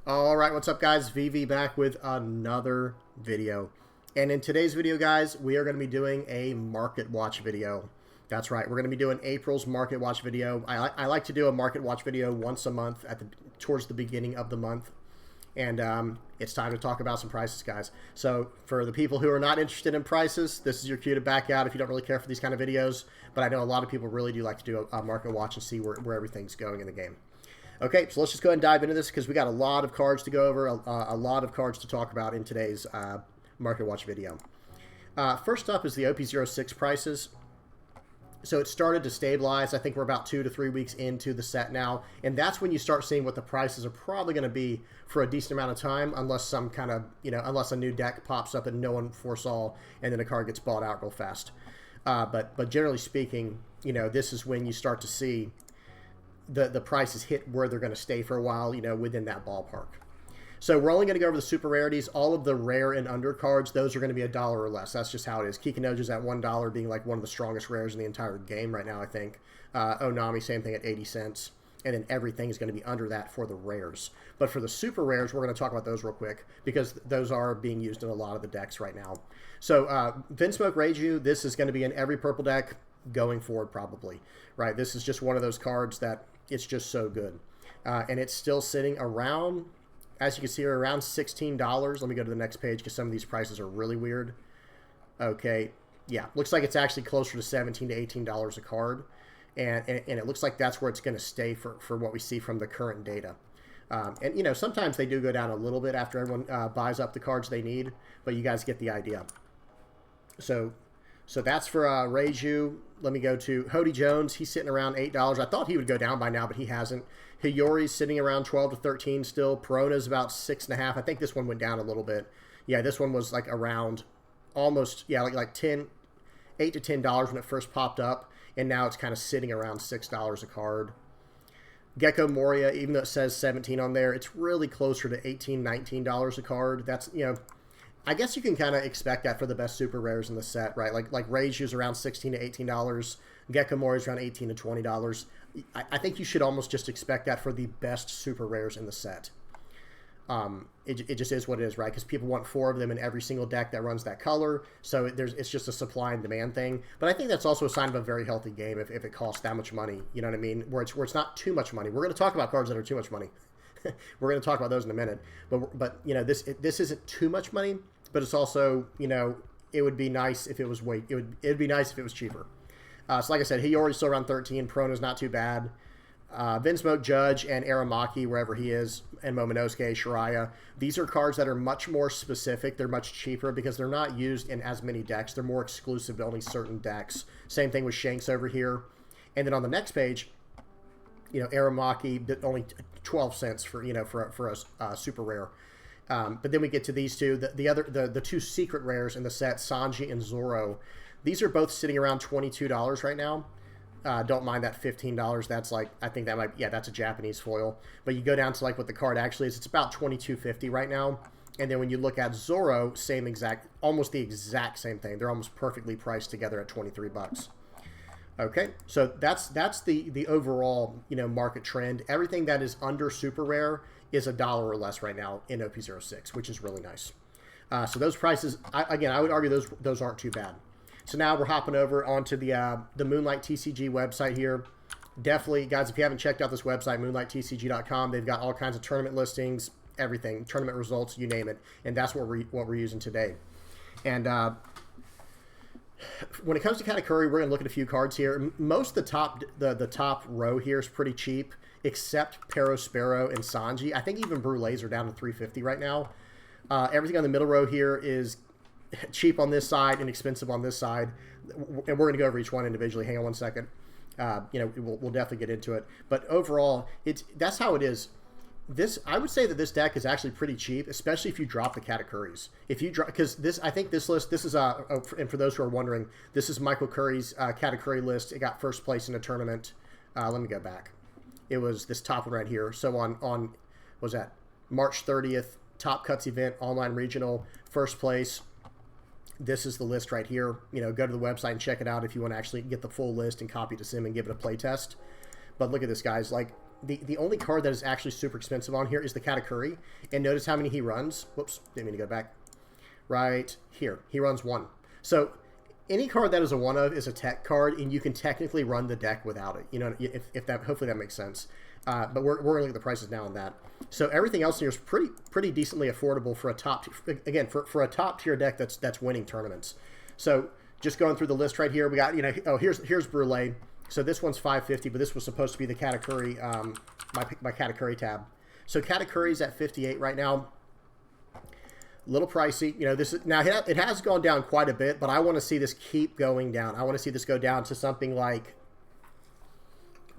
All right, what's up, guys? VV back with another video. And in today's video, guys, we are going to be doing a market watch video. That's right, we're going to be doing April's market watch video. I like to do a market watch video once a month towards the beginning of the month. And it's time to talk about some prices, guys. So for the people who are not interested in prices, this is your cue to back out if you don't really care for these kind of videos. But I know a lot of people really do like to do a market watch and see where everything's going in the game. Okay, so let's just go ahead and dive into this because we got a lot of cards to go over, a lot of cards to talk about in today's market watch video. First up is the OP06 prices. So it started to stabilize. I think we're about 2 to 3 weeks into the set now, and that's when you start seeing what the prices are probably going to be for a decent amount of time, unless some kind of, unless a new deck pops up that no one foresaw, and then a card gets bought out real fast. But generally speaking, this is when you start to see the prices hit where they're going to stay for a while, within that ballpark. So we're only going to go over the super rarities. All of the rare and under cards, those are going to be $1 or less. That's just how it is. Kikinoju's at $1, being like one of the strongest rares in the entire game right now, I think. Nami, same thing at 80 cents. And then everything is going to be under that for the rares. But for the super rares, we're going to talk about those real quick because those are being used in a lot of the decks right now. So Vinsmoke Reiju, this is going to be in every purple deck going forward probably. Right? This is just one of those cards that it's just so good. And it's still sitting around, as you can see, around $16. Let me go to the next page because some of these prices are really weird. Okay, yeah, looks like it's actually closer to $17 to $18 a card. And it looks like that's where it's going to stay for what we see from the current data. And, sometimes they do go down a little bit after everyone buys up the cards they need, but you guys get the idea. So that's for Reiju. Let me go to Hody Jones. He's sitting around $8. I thought he would go down by now, but he hasn't. Hiyori's sitting around 12 to 13 still. Perona's about 6.5. I think this one went down a little bit. Yeah, this one was like around almost, like 10, $8 to $10 when it first popped up, and now it's kind of sitting around $6 a card. Gecko Moria, even though it says 17 on there, it's really closer to $18, $19 a card. That's, I guess you can kind of expect that for the best super rares in the set, right? Like Reiju's around $16 to $18. Gecko Mori's around $18 to $20. I think you should almost just expect that for the best super rares in the set. It just is what it is, right? Because people want 4 of them in every single deck that runs that color. So it's just a supply and demand thing. But I think that's also a sign of a very healthy game if it costs that much money. You know what I mean? Where it's not too much money. We're going to talk about cards that are too much money. We're going to talk about those in a minute. But this isn't too much money. But it's also, it would be nice if it was it'd be nice if it was cheaper. So like I said, Hiyori's still around 13. Perona's not too bad. Vinsmoke, Judge, and Aramaki, wherever he is, and Momonosuke, Shiraya. These are cards that are much more specific. They're much cheaper because they're not used in as many decks. They're more exclusive to only certain decks. Same thing with Shanks over here. And then on the next page, Aramaki, only 12 cents for a super rare. But then we get to these two, the two secret rares in the set, Sanji and Zoro. These are both sitting around $22 right now. Don't mind that $15. That's like, I think that might, that's a Japanese foil. But you go down to like what the card actually is, it's about $22.50 right now. And then when you look at Zoro, almost the exact same thing. They're almost perfectly priced together at 23 bucks. Okay, so that's the overall market trend. Everything that is under super rare is $1 or less right now in OP06, which is really nice. So those prices, I would argue those aren't too bad. So now we're hopping over onto the Moonlight TCG website here. Definitely, guys, if you haven't checked out this website, moonlighttcg.com, they've got all kinds of tournament listings, everything, tournament results, you name it, and that's what we're using today. And when it comes to Katakuri, we're going to look at a few cards here. Most of the top row here is pretty cheap, except Perospero and Sanji. I think even Brulees are down to $3.50 right now. Everything on the middle row here is cheap on this side and expensive on this side. And we're going to go over each one individually. Hang on one second. We'll definitely get into it. But overall, that's how it is. I would say that this deck is actually pretty cheap, especially if you drop the Katakuris. Because I think this list, this is and for those who are wondering, this is Michael Curry's Katakuri list. It got first place in a tournament. Let me go back. It was this top one right here. So on what was that, March 30th, Top Cuts event, online regional, first place. This is the list right here. Go to the website and check it out if you want to actually get the full list and copy to sim and give it a play test. But look at this, guys. Like, the only card that is actually super expensive on here is the Katakuri. And notice how many he runs. Whoops, didn't mean to go back. Right here. He runs 1. So any card that is a 1 of is a tech card, and you can technically run the deck without it. You know, if that, hopefully that makes sense. But we're going to look at the prices now on that. So everything else here is pretty decently affordable for a top, again, for a top tier deck that's winning tournaments. So just going through the list right here, we got, you know, oh, here's Brulee. So this one's $5.50, but this was supposed to be the Katakuri, my Katakuri tab. So Katakuri's at $58 right now. Little pricey, you know. This is now it has gone down quite a bit, but I want to see this keep going down. I want to see this go down to something like,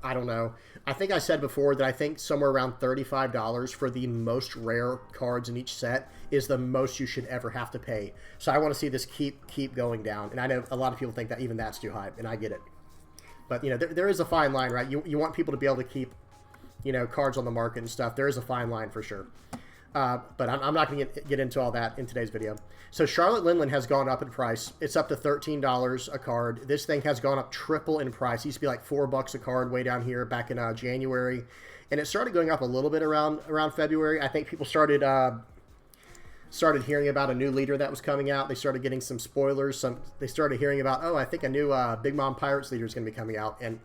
I don't know. I think I said before that I think somewhere around $35 for the most rare cards in each set is the most you should ever have to pay. So I want to see this keep going down. And I know a lot of people think that even that's too high, and I get it. But you know, there is a fine line, right? You want people to be able to keep, you know, cards on the market and stuff. There is a fine line for sure. But I'm not going to get into all that in today's video. So Charlotte Linland has gone up in price. It's up to $13 a card. This thing has gone up triple in price. It used to be like $4 a card way down here back in January. And it started going up a little bit around February. I think people started hearing about a new leader that was coming out. They started getting some spoilers. They started hearing about, oh, I think a new Big Mom Pirates leader is going to be coming out. And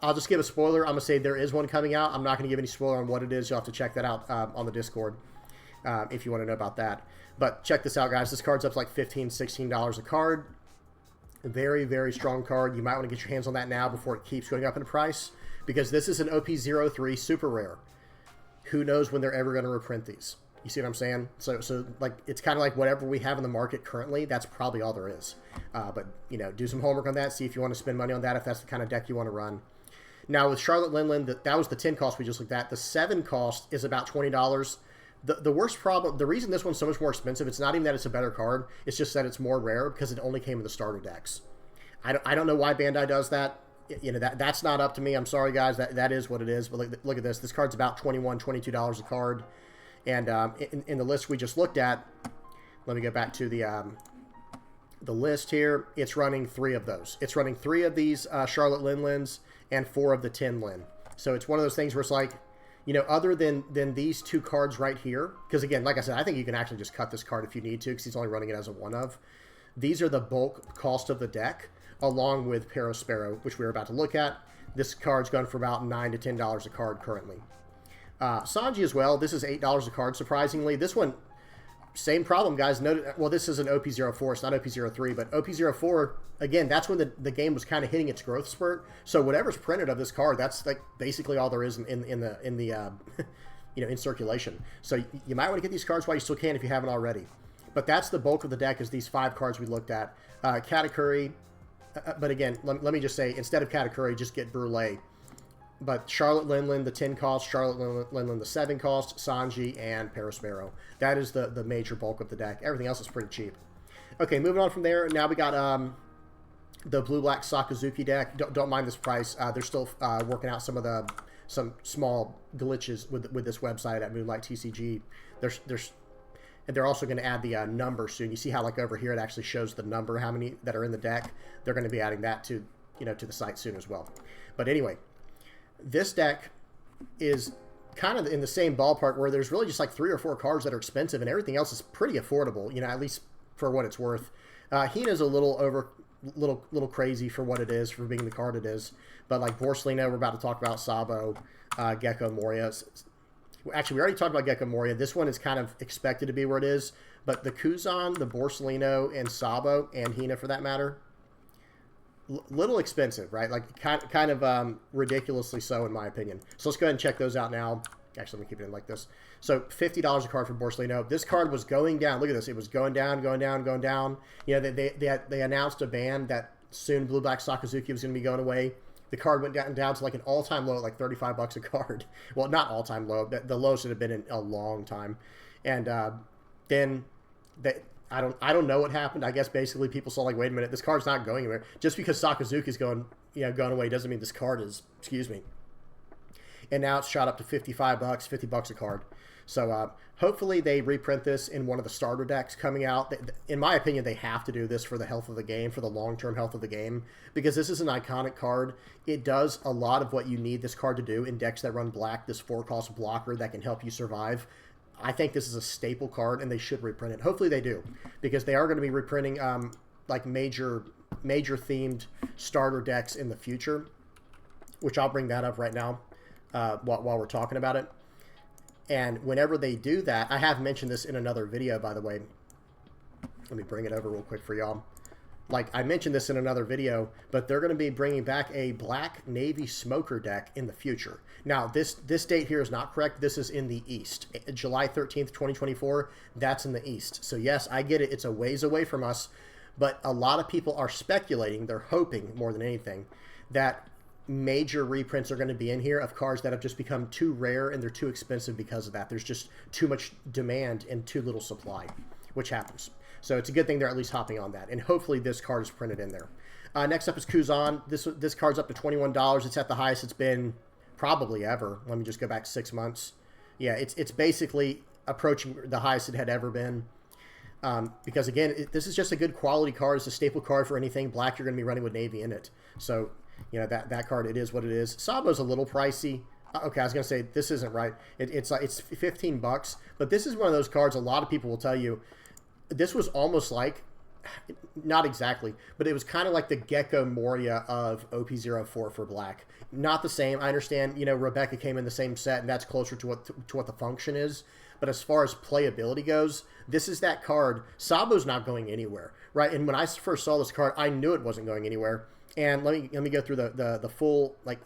I'll just give a spoiler. I'm going to say there is one coming out. I'm not going to give any spoiler on what it is. You'll have to check that out on the Discord if you want to know about that. But check this out, guys. This card's up to like $15, $16 a card. A very, very strong card. You might want to get your hands on that now before it keeps going up in price, because this is an OP03 super rare. Who knows when they're ever going to reprint these? You see what I'm saying? So like, it's kind of like whatever we have in the market currently, that's probably all there is. But, you know, do some homework on that. See if you want to spend money on that, if that's the kind of deck you want to run. Now, with Charlotte Linland, that was the 10 cost we just looked at. The 7 cost is about $20. The worst problem, the reason this one's so much more expensive, it's not even that it's a better card. It's just that it's more rare because it only came in the starter decks. I don't know why Bandai does that. You know, that's not up to me. I'm sorry, guys. That is what it is. But look at this. This card's about $21, $22 a card. And in the list we just looked at, let me go back to the list here. It's running 3 of those. It's running 3 of these Charlotte Linlands and 4 of the 10 Lin. So it's one of those things where it's like, you know, other than these 2 cards right here, because again, like I said, I think you can actually just cut this card if you need to, because he's only running it as a 1 of. These are the bulk cost of the deck, along with Perospero, which we're about to look at. This card's going for about $9 to $10 a card currently. Sanji as well. This is $8 a card, surprisingly. This one, same problem, guys. Well, this is an OP04. It's not OP03, but OP04, again, that's when the game was kind of hitting its growth spurt. So whatever's printed of this card, that's like basically all there is in the you know, in circulation. So you might want to get these cards while you still can if you haven't already. But that's the bulk of the deck, is these 5 cards we looked at. Katakuri, but again, let me just say, instead of Katakuri, just get Brulee. But Charlotte Linland, the 10 cost, Charlotte Linland, the 7 cost, Sanji, and Perospero. That is the major bulk of the deck. Everything else is pretty cheap. Okay, moving on from there. Now we got the Blue-Black Sakazuki deck. Don't mind this price. They're still working out some small glitches with this website at Moonlight TCG. And they're also going to add the number soon. You see how, like, over here it actually shows the number, how many that are in the deck. They're going to be adding that to, you know, to the site soon as well. But anyway, this deck is kind of in the same ballpark, where there's really just like 3 or 4 cards that are expensive, and everything else is pretty affordable, you know, at least for what it's worth. Hina's a little crazy for what it is, for being the card it is. But like Borsellino, we're about to talk about, Sabo, Gecko, Moria. Actually, we already talked about Gecko Moria. This one is kind of expected to be where it is. But the Kuzan, the Borsellino, and Sabo, and Hina for that matter, little expensive, right? Like kind of ridiculously so, in my opinion. So let's go ahead and check those out now. Actually, let me keep it in like this. So $50 a card for Borsellino. This card was going down. Look at this. It was going down, going down, going down. You know, they announced a ban that soon Blue-Black Sakazuki was going to be going away. The card went down to like an all-time low at like $35 a card. Well, not all-time low. The low should have been in a long time. And then I don't know what happened. I guess basically people saw, like, wait a minute, this card's not going anywhere. Just because Sakazuki's going away doesn't mean this card is, excuse me, and now it's shot up to 55 bucks, 50 bucks a card. So hopefully they reprint this in one of the starter decks coming out. In my opinion, they have to do this for the health of the game, for the long-term health of the game, because this is an iconic card. It does a lot of what you need this card to do in decks that run black, this 4-cost blocker that can help you survive. I think this is a staple card, and they should reprint it. Hopefully they do, because they are going to be reprinting like major themed starter decks in the future, which I'll bring that up right now while we're talking about it. And whenever they do that, I have mentioned this in another video, by the way. Let me bring it over real quick for y'all. Like, I mentioned this in another video, but they're going to be bringing back a Black Navy Smoker deck in the future. Now, this date here is not correct. This is in the East. July 13th, 2024, that's in the East. So, yes, I get it. It's a ways away from us. But a lot of people are speculating, they're hoping more than anything, that major reprints are going to be in here of cards that have just become too rare and they're too expensive because of that. There's just too much demand and too little supply, which happens. So it's a good thing they're at least hopping on that. And hopefully this card is printed in there. Next up is Kuzan. This card's up to $21. It's at the highest it's been probably ever. Let me just go back 6 months. Yeah, it's basically approaching the highest it had ever been. Because again, this is just a good quality card. It's a staple card for anything black you're going to be running with Navy in it. So, you know, that card, it is what it is. Sabo's a little pricey. Okay, I was going to say, this isn't right. It's 15 bucks, but this is one of those cards a lot of people will tell you, this was almost like, not exactly, but it was kind of like the Gecko Moria of OP04 for black. Not the same. I understand, you know, Rebecca came in the same set, and that's closer to what the function is. But as far as playability goes, this is that card. Sabo's not going anywhere, right? And when I first saw this card, I knew it wasn't going anywhere. And let me go through the full, like,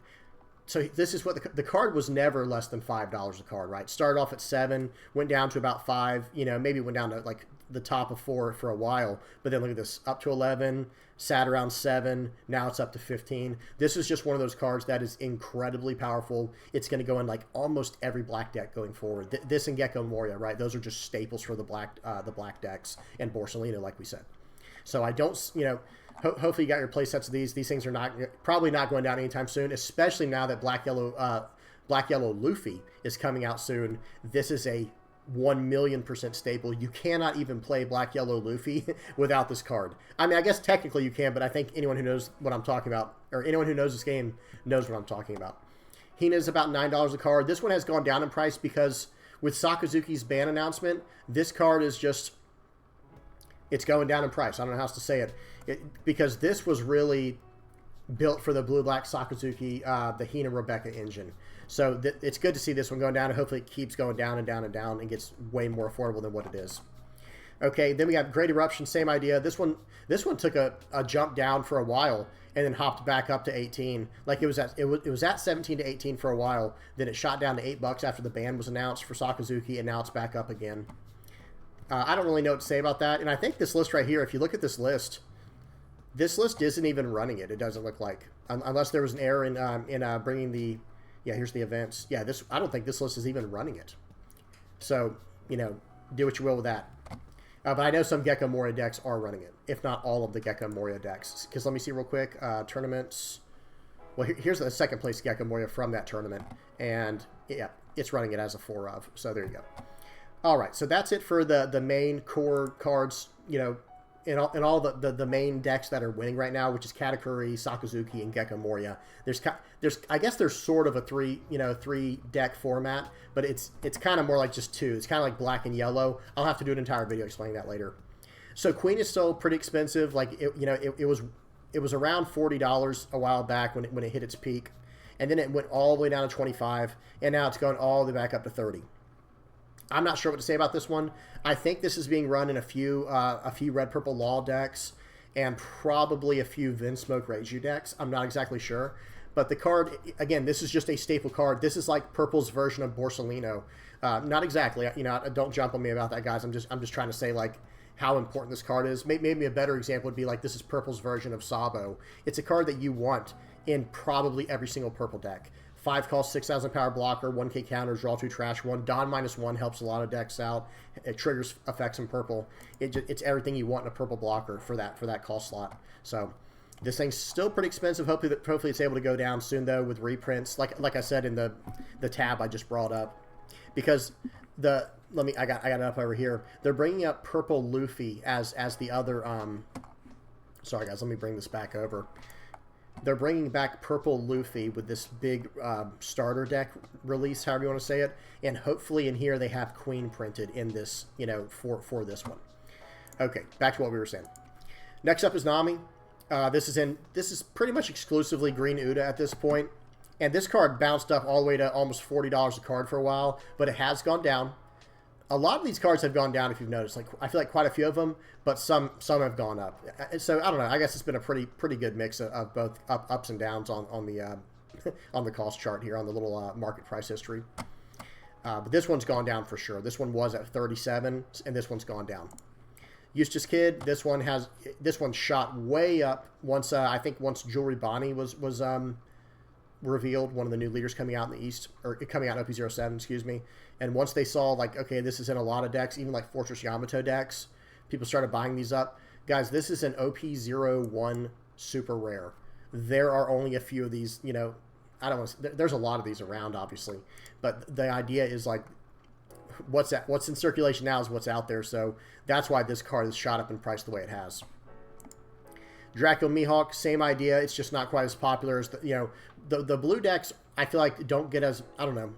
so this is what the card was never less than $5 a card, right? Started off at 7, went down to about 5, you know, maybe went down to like the top of 4 for a while. But then look at this, up to 11, sat around 7, now it's up to 15. This is just one of those cards that is incredibly powerful. It's going to go in like almost every black deck going forward. This and Gecko Moria, right? Those are just staples for the black decks, and Borsellino, like we said. So I don't, you know, hopefully you got your play sets of these. These things are probably not going down anytime soon, especially now that Black Yellow Luffy is coming out soon. This is a 1,000,000% staple. You cannot even play Black Yellow Luffy without this card. I mean, I guess technically you can, but I think anyone who knows what I'm talking about, or anyone who knows this game, knows what I'm talking about. Hina's about $9 a card. This one has gone down in price because with Sakazuki's ban announcement, this card is just, it's going down in price. I don't know how else to say it. Because this was really built for the blue-black Sakazuki, the Hina Rebecca engine. So it's good to see this one going down, and hopefully it keeps going down and down and down and gets way more affordable than what it is. Okay, then we got Great Eruption, same idea. This one took a jump down for a while and then hopped back up to 18. Like it was at 17 to 18 for a while. Then it shot down to $8 after the ban was announced for Sakazuki, and now it's back up again. I don't really know what to say about that. And I think this list right here, if you look at this list isn't even running it. It doesn't look like, unless there was an error in bringing the, yeah, here's the events. Yeah, I don't think this list is even running it. So, you know, do what you will with that. But I know some Gecko Moria decks are running it, if not all of the Gecko Moria decks. Because let me see real quick, tournaments. Well, here's the second place Gecko Moria from that tournament, and yeah, it's running it as a 4 of. So there you go. All right, so that's it for the main core cards, you know, in all the main decks that are winning right now, which is Katakuri, Sakazuki, and Gecko Moria. I guess there's sort of a 3 deck format, but it's kind of more like just 2. It's kind of like black and yellow. I'll have to do an entire video explaining that later. So Queen is still pretty expensive. Like it was around $40 a while back when it hit its peak, and then it went all the way down to 25, and now it's going all the way back up to 30. I'm not sure what to say about this one. I think this is being run in a few red purple law decks and probably a few Vinsmoke Reiju decks. I'm not exactly sure, but the card, again, this is just a staple card. This is like purple's version of Borsellino. Not exactly, you know. Don't jump on me about that, guys. I'm just trying to say like how important this card is. Maybe a better example would be like this is purple's version of Sabo. It's a card that you want in probably every single purple deck. 5 cost, 6,000 power blocker, 1k counters, draw 2 trash 1. Don -1 helps a lot of decks out. It triggers effects in purple. It's everything you want in a purple blocker for that cost slot. So This thing's still pretty expensive. Hopefully it's able to go down soon, though, with reprints. Like I said in the tab I just brought up. Because I got it up over here. They're bringing up Purple Luffy as the other sorry guys, let me bring this back over. They're bringing back Purple Luffy with this big starter deck release, however you want to say it, and hopefully in here they have Queen printed in this, you know, for this one. Okay, back to what we were saying. Next up is Nami. This is pretty much exclusively green Uda at this point, and this card bounced up all the way to almost $40 a card for a while, but it has gone down. A lot of these cards have gone down, if you've noticed. Like, I feel like quite a few of them, but some have gone up. So I don't know. I guess it's been a pretty good mix of both ups and downs on the on the cost chart here on the little market price history. But this one's gone down for sure. This one was at 37, and this one's gone down. Eustace Kid. This one shot way up once I think once Jewelry Bonnie was revealed, one of the new leaders coming out in the East, or coming out in OP07, excuse me. And once they saw, like, okay, this is in a lot of decks, even like Fortress Yamato decks, people started buying these up. Guys, this is an OP01 super rare. There are only a few of these, you know, I don't want to, there's a lot of these around, obviously. But the idea is, like, what's in circulation now is what's out there. So that's why this card has shot up in price the way it has. Draco Mihawk, same idea. It's just not quite as popular as the blue decks. I feel like don't get as, I don't know.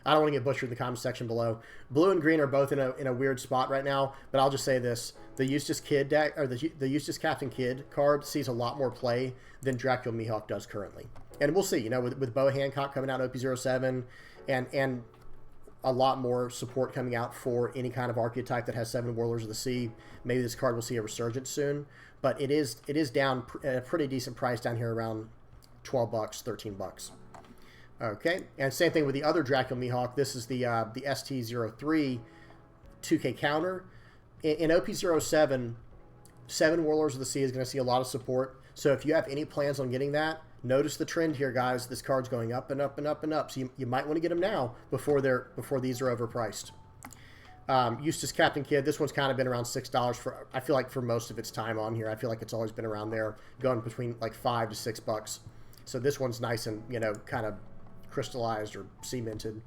I don't want to get butchered in the comment section below. Blue and green are both in a weird spot right now, but I'll just say this: the Eustace Kid deck, or the Eustace Captain Kidd card, sees a lot more play than Draco Mihawk does currently. And we'll see. You know, with Bo Hancock coming out in OP07, and a lot more support coming out for any kind of archetype that has 7 Warlords of the Sea, maybe this card will see a resurgence soon. But it is down at a pretty decent price down here, around $12, $13. Okay, and same thing with the other Draco Mihawk. This is the ST03 2K counter. In OP07, 7 Warlords of the Sea is going to see a lot of support. So if you have any plans on getting that, notice the trend here, guys. This card's going up and up and up and up. So you might want to get them now before these are overpriced. Eustace Captain Kidd, this one's kind of been around $6 for, I feel like, for most of its time on here. I feel like it's always been around there, going between like $5 to $6. So this one's nice and, you know, kind of crystallized or cemented.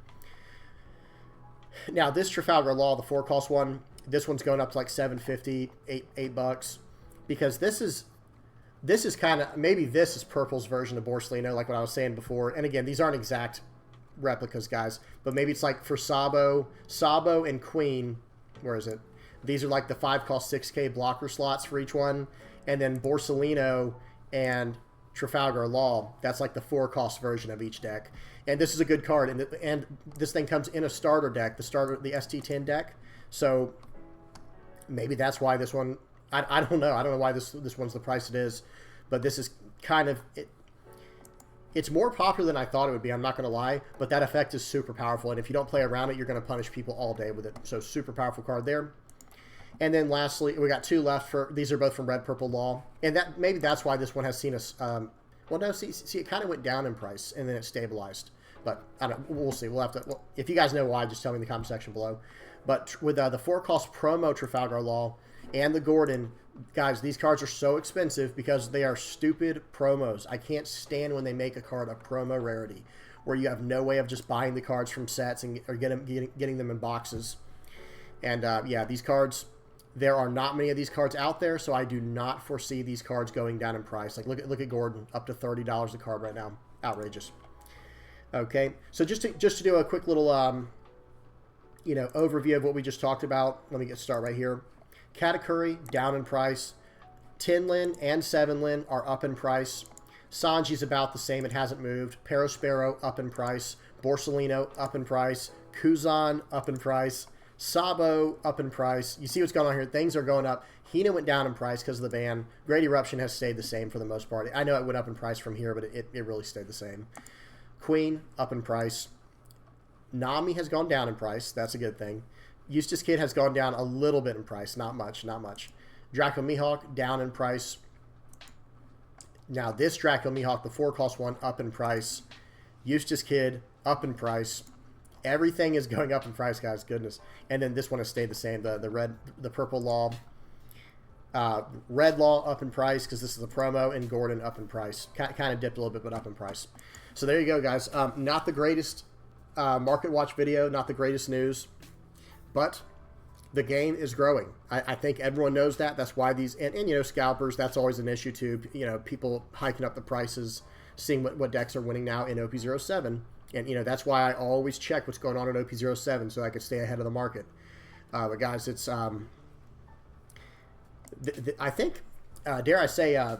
Now this Trafalgar Law, the 4-cost one, this one's going up to like $7.50, $8, because this is kind of, maybe this is Purple's version of Borsellino, like what I was saying before. And again, these aren't exact replicas, guys, but maybe it's like for Sabo and Queen, where is it? These are like the 5-cost 6K blocker slots for each one, and then Borsellino and Trafalgar Law, that's like the 4-cost version of each deck. And this is a good card, and this thing comes in a starter deck, the ST10 deck. So maybe that's why this one, I don't know. I don't know why this one's the price it is, but this is kind of it's more popular than I thought it would be, I'm not going to lie, but that effect is super powerful, and if you don't play around it, you're going to punish people all day with it. So super powerful card there. And then lastly, we got 2 left. These are both from Red Purple Law, and maybe that's why this one has seen us. Well, no, see, it kind of went down in price and then it stabilized. But I don't. We'll see. We'll have to. Well, if you guys know why, just tell me in the comment section below. But with the 4-cost promo Trafalgar Law and the Gordon, guys, these cards are so expensive because they are stupid promos. I can't stand when they make a card a promo rarity, where you have no way of just buying the cards from sets or getting them in boxes. And yeah, these cards. There are not many of these cards out there, so I do not foresee these cards going down in price. Like look at Gordon, up to $30 a card right now. Outrageous. Okay, so just to do a quick little overview of what we just talked about. Let me get started right here. Katakuri down in price. 10 Lin and 7 Lin are up in price. Sanji's about the same; it hasn't moved. Perospero up in price. Borsellino up in price. Kuzan up in price. Sabo up in price. You see what's going on here. Things are going up. Hina went down in price because of the ban. Great Eruption has stayed the same for the most part. I know it went up in price from here, but it really stayed the same. Queen up in price. Nami has gone down in price. That's a good thing. Eustace Kid has gone down a little bit in price. Not much, not much. Draco Mihawk down in price. Now this Draco Mihawk, the 4-cost one, up in price. Eustace Kid up in price. Everything is going up in price, guys. Goodness. And then this one has stayed the same. The Purple Law Red Law up in price because this is a promo, and Gordon up in price. Kind of dipped a little bit, but up in price. So there you go, guys. Not the greatest market watch video, not the greatest news, but the game is growing. I think everyone knows that. That's why these, and you know, scalpers, that's always an issue too. You know, people hiking up the prices, seeing what decks are winning now in OP07. And, you know, that's why I always check what's going on in OP07 so I can stay ahead of the market. But guys, it's, I think, dare I say,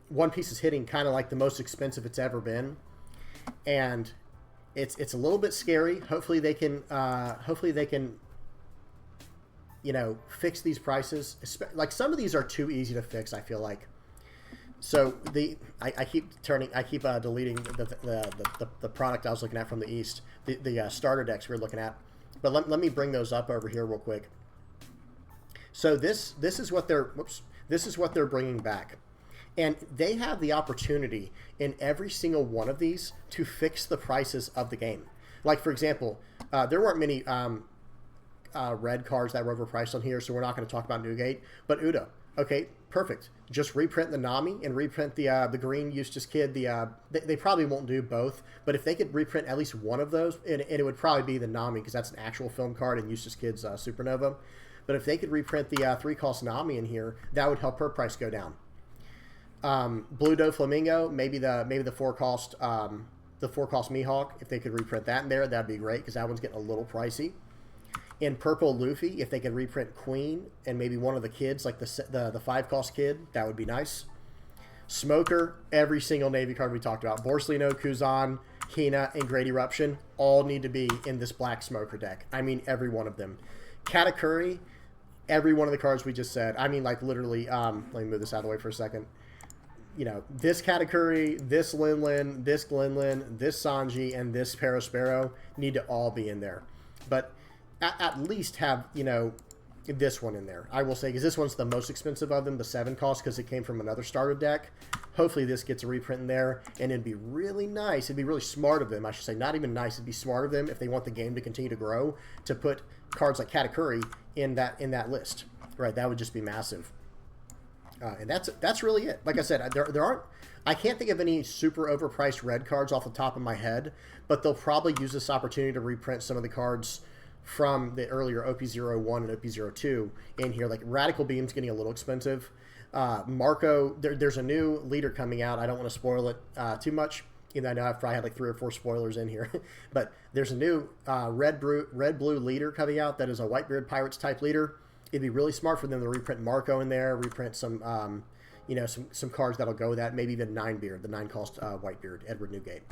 One Piece is hitting kind of like the most expensive it's ever been. And it's a little bit scary. Hopefully they can, you know, fix these prices. Like, some of these are too easy to fix, I feel like. So I keep deleting the product I was looking at from the East, the starter decks we were looking at. But let me bring those up over here real quick. So this is what they're bringing back, and they have the opportunity in every single one of these to fix the prices of the game. Like, for example, there weren't many red cards that were overpriced on here, so we're not going to talk about Newgate. But Uda, okay, perfect. Just reprint the Nami and reprint the green Eustace Kid. They probably won't do both, but if they could reprint at least one of those, and it would probably be the Nami because that's an actual film card and Eustace Kid's Supernova. But if they could reprint the 3-cost Nami in here, that would help her price go down. Blue Doflamingo, maybe the 4-cost Mihawk. If they could reprint that in there, that'd be great because that one's getting a little pricey. In purple Luffy, if they could reprint Queen and maybe one of the kids, like the 5-cost kid, that would be nice. Smoker, every single Navy card we talked about. Borsellino, Kuzan, Hina, and Great Eruption all need to be in this black Smoker deck. I mean, every one of them. Katakuri, every one of the cards we just said. I mean, like, literally, let me move this out of the way for a second. You know, this Katakuri, this Linlin, this Glenlin, this Sanji, and this Perospero need to all be in there. But at least have, you know, this one in there. I will say, because this one's the most expensive of them, the 7-cost, because it came from another starter deck. Hopefully this gets a reprint in there, and it'd be really nice. It'd be really smart of them. I should say, not even nice. It'd be smart of them if they want the game to continue to grow, to put cards like Katakuri in that list. Right, that would just be massive. And that's really it. Like I said, there aren't. I can't think of any super overpriced red cards off the top of my head, but they'll probably use this opportunity to reprint some of the cards from the earlier OP01 and OP02 in here. Like Radical Beam's getting a little expensive. Marco, there's a new leader coming out. I don't want to spoil it too much. You know, I know I've probably had like 3 or 4 spoilers in here, but there's a new red-blue leader coming out that is a Whitebeard Pirates type leader. It'd be really smart for them to reprint Marco in there, reprint some, you know, some cards that'll go with that. Maybe even Ninebeard, the 9-cost Whitebeard, Edward Newgate.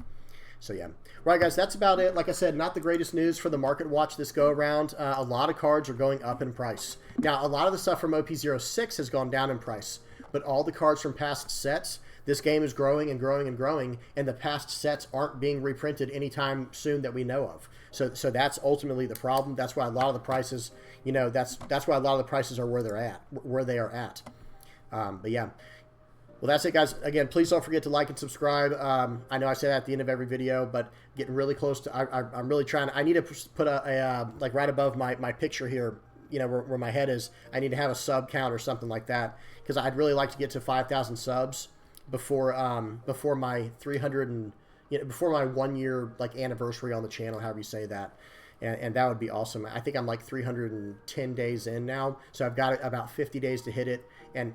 So yeah, right guys, that's about it. Like I said, not the greatest news for the market watch this go around. A lot of cards are going up in price. Now, a lot of the stuff from OP06 has gone down in price, but all the cards from past sets, this game is growing and growing and growing, and the past sets aren't being reprinted anytime soon that we know of. So that's ultimately the problem. That's why a lot of the prices, you know, that's why a lot of the prices are where they are at. But yeah. Well, that's it, guys. Again, please don't forget to like and subscribe. I know I say that at the end of every video, but getting really close to. I'm really trying. I need to put a like right above my picture here. You know where my head is. I need to have a sub count or something like that because I'd really like to get to 5,000 subs before my 300 and before my 1 year like anniversary on the channel, however you say that. And that would be awesome. I think I'm like 310 days in now, so I've got about 50 days to hit it. And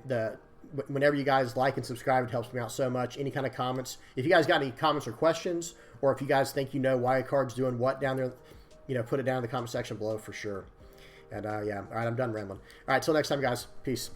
whenever you guys like and subscribe, it helps me out so much. Any kind of comments, if you guys got any comments or questions, or if you guys think you know why a card's doing what down there, you know, put it down in the comment section below for sure. And yeah, all right, I'm done rambling. All right, till next time, guys. Peace.